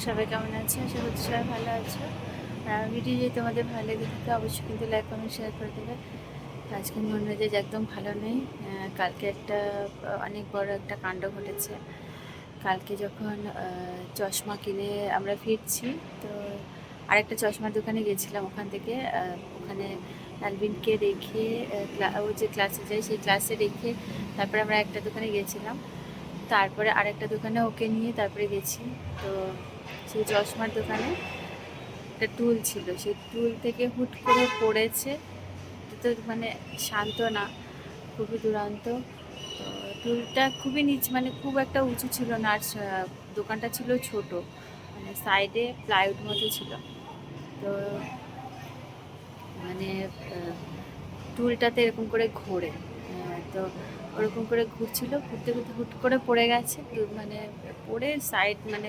সবাই কেমন আছে? আশা করছি সবাই ভালো আছো। আর ভিডিও যদি তোমাদের ভালো লেগে থাকে অবশ্যই কিন্তু লাইক কমেন্ট শেয়ার করে দেবে। আজকে মন মেজাজ একদম ভালো নেই। কালকে একটা অনেক বড় একটা কাণ্ড ঘটেছে। কালকে যখন চশমা কিনে আমরা ফিরছি, তো আরেকটা চশমার দোকানে গেছিলাম। ওখান থেকে ওখানে আলবিনকে রেখে ও যে ক্লাসে যায় সেই ক্লাসে রেখে তারপরে আমরা একটা দোকানে গেছিলাম। তারপরে আরেকটা দোকানে ওকে নিয়ে তারপরে গেছি। তো সেই চশমার দোকানে একটা টুল ছিল, সেই টুল থেকে হুট করে পড়েছে। তো মানে শান্ত না, খুবই দুরন্ত। তো টুলটা খুবই নিচ, মানে খুব একটা উঁচু ছিল না। আর দোকানটা ছিল ছোট, মানে সাইডে প্লাইউড মতো ছিল। তো মানে টুলটাতে এরকম করে ঘোরে। তো ওরকম করে ঘুরছিল, ঘুরতে ঘুরতে হুট করে পড়ে গেছে। মানে পড়ে সাইড, মানে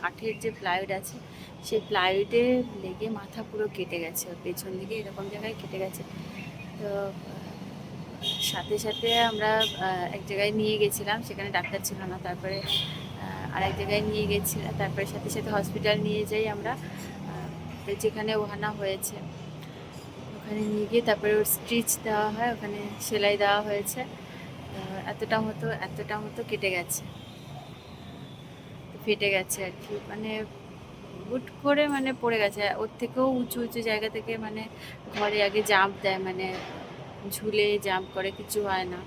কাঠের যে প্লাইউড আছে সেই প্লাইউডে লেগে মাথা পুরো কেটে গেছে, ওর পেছন দিকে এরকম জায়গায় কেটে গেছে। তো সাথে সাথে আমরা এক জায়গায় নিয়ে গেছিলাম, সেখানে ডাক্তার ছিল না। তারপরে আরেক জায়গায় নিয়ে গেছিলাম, তারপরে সাথে সাথে হসপিটাল নিয়ে যাই আমরা, তো যেখানে ওহানা হয়েছে ওখানে নিয়ে গিয়ে তারপরে ওর স্টিচ দেওয়া হয়, ওখানে সেলাই দেওয়া হয়েছে। এতটা মতো কেটে গেছে, ফেটে গেছে আর কি। মানে হুট করে মানে পড়ে গেছে ওর থেকেও উঁচু উঁচু জায়গা থেকে। মানে ঘরে আগে জাম্প দেয়, মানে ঝুলে জাম্প করে, কিছু হয় না।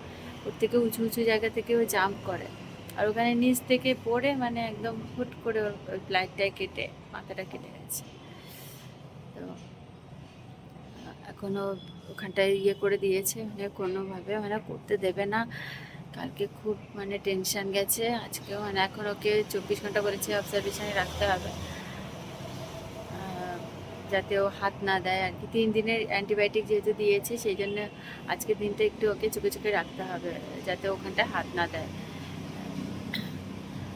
ওর থেকে উঁচু উঁচু জায়গা থেকে ও জাম্প করে, আর ওখানে নিচ থেকে পড়ে মানে একদম হুট করে ওই প্লাইটটায় কেটে মাথাটা কেটে গেছে। তো এখনও ওখানটায় করে দিয়েছে, মানে কোনোভাবে মানে করতে দেবে না। কালকে খুব মানে টেনশন গেছে, আজকেও মানে এখন ওকে 24 ঘন্টা বলেছে অবজারভেশনে রাখতে হবে, যাতে ও হাত না দেয় আর কি। 3 দিনের অ্যান্টিবায়োটিক যেহেতু দিয়েছে, সেই জন্য আজকের দিনটা একটু ওকে চোখে চোখে রাখতে হবে, যাতে ওখানটায় হাত না দেয়।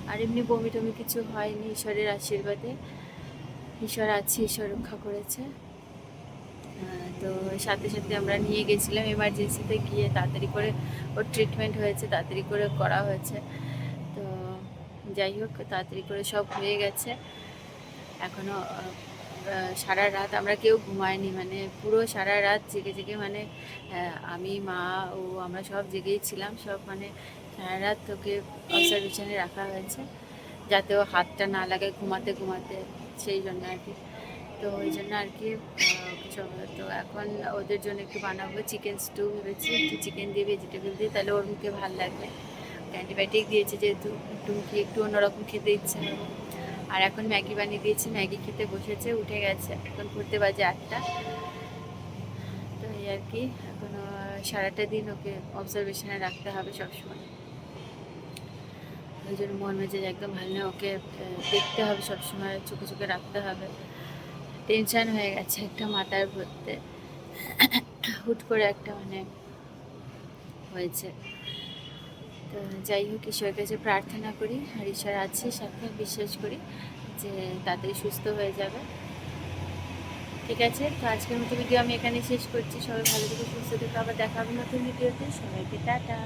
আর এমনি বমি টমি কিছু হয়নি, ঈশ্বরের আশীর্বাদে। ঈশ্বর আছে, ঈশ্বর রক্ষা করেছে। তো সাথে সাথে আমরা নিয়ে গেছিলাম এমার্জেন্সিতে, গিয়ে তাড়াতাড়ি করে ওর ট্রিটমেন্ট হয়েছে, তাড়াতাড়ি করে করা হয়েছে। তো যাই হোক, তাড়াতাড়ি করে সব হয়ে গেছে। এখনও সারা রাত আমরা কেউ ঘুমায়নি, মানে পুরো সারা রাত জেগে জেগে, মানে আমি, মা, ও, আমরা সব জেগেই ছিলাম সব। মানে সারা রাত ওকে অবজারভেশনে রাখা হয়েছে, যাতে ও হাতটা না লাগে ঘুমাতে ঘুমাতে, সেই জন্য আর কি। তো ওই জন্য আর কি সব। তো এখন ওদের জন্য একটু বানাবো চিকেন স্টু ভেবেছি, একটু চিকেন দিয়ে ভেজিটেবল দিয়ে, তাহলে ওর মুখে ভালো লাগবে। অ্যান্টিবায়োটিক দিয়েছে যেহেতু, একটু মুখে একটু অন্যরকম খেতে ইচ্ছে হবে। আর এখন ম্যাগি বানিয়ে দিয়েছি, ম্যাগি খেতে বসেছে, উঠে গেছে। এখন ঘুরতে বাজে 8টা। তো এই আর কি, এখন সারাটা দিন ওকে অবজারভেশনে রাখতে হবে সবসময়। ওই জন্য মন মেজাজ একদম ভালো নেই, ওকে দেখতে হবে সবসময়, চোখে চোখে রাখতে হবে। টেনশান হয়ে গেছে একটা মাথার মধ্যে, হুট করে একটা মানে হয়েছে। তো যাই হোক, ঈশ্বরের কাছে প্রার্থনা করি, আর ঈশ্বর আছে সাথে, বিশ্বাস করি যে তাড়াতাড়ি সুস্থ হয়ে যাবে। ঠিক আছে, তো আজকের মতো ভিডিও আমি এখানে শেষ করছি। সবাই ভালো থেকে সুস্থ থেকে, আবার দেখা হবে নতুন ভিডিওতে। সবাইকে টাটা।